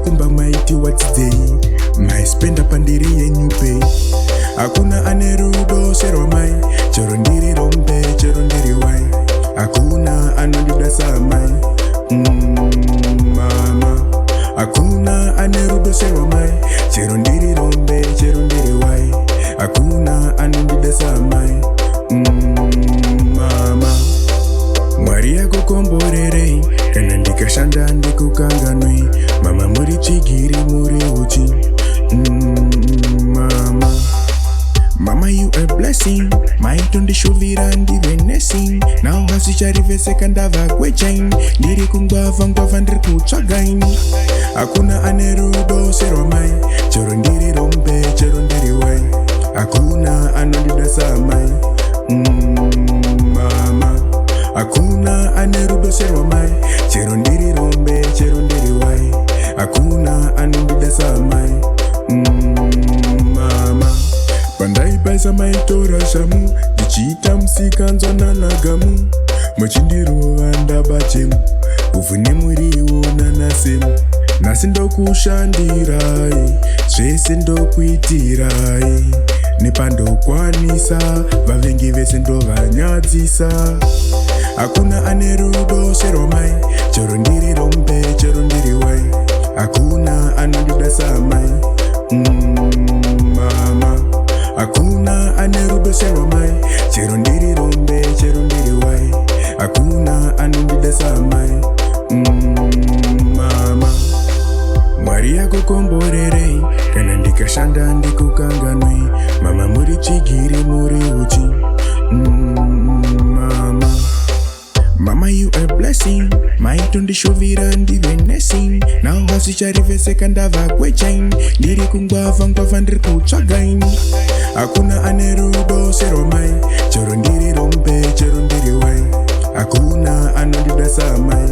kumba maiti what's day maispenda pandiri yenyupe hakuna ane rudo seromai chero ndiri rombe chero ndiri wai hakuna anondida samai mama hakuna ane rudo seromai chero ndiri rombe chero ndiri wai hakuna anondida samai mama Mwari yakukomborerei kana ndikashanda ndikukanganwei mama muri chigiri muri uchi Mama you a blessing maitondishuvira ndive nesing now hasichariveseka ndava kwechain ndiri kungwavha ngwavha ndiri kutsvagaini hakuna ane rudo seromai chero ndiri rombe chero ndiri wai hakuna anondida samai mama hakuna ane rudo seromai chero ndiri rombe chero ndiri wai hakuna anondida samai mama pandaibaisa maitora shamu ndichiita musikanzwananagamu muchindirova ndabachemu uvhu nemuriwo nanasemu nhasi ndokushandirai zvese ndokuitirai nepandokwanisa vavengi vese ndovanyadzisa hakuna ane rudo seromai chero ndiri rombe chero ndiri wai hakuna anondida samai mama hakuna ane rudo seromai chero ndiri rombe chero ndiri wai hakuna anondida samai mama Mwari yakukomborerei kana ndikashanda ndikukanganwei mama muri chigiri muri uchi Mama you a blessing maitondishuvira ndive nesing now hasichariveseka ndava kwechain ndiri kungwavha ngwavha ndiri kutsvagaini hakuna ane rudo seromai chero ndiri rombe chero ndiri wai hakuna anondida samai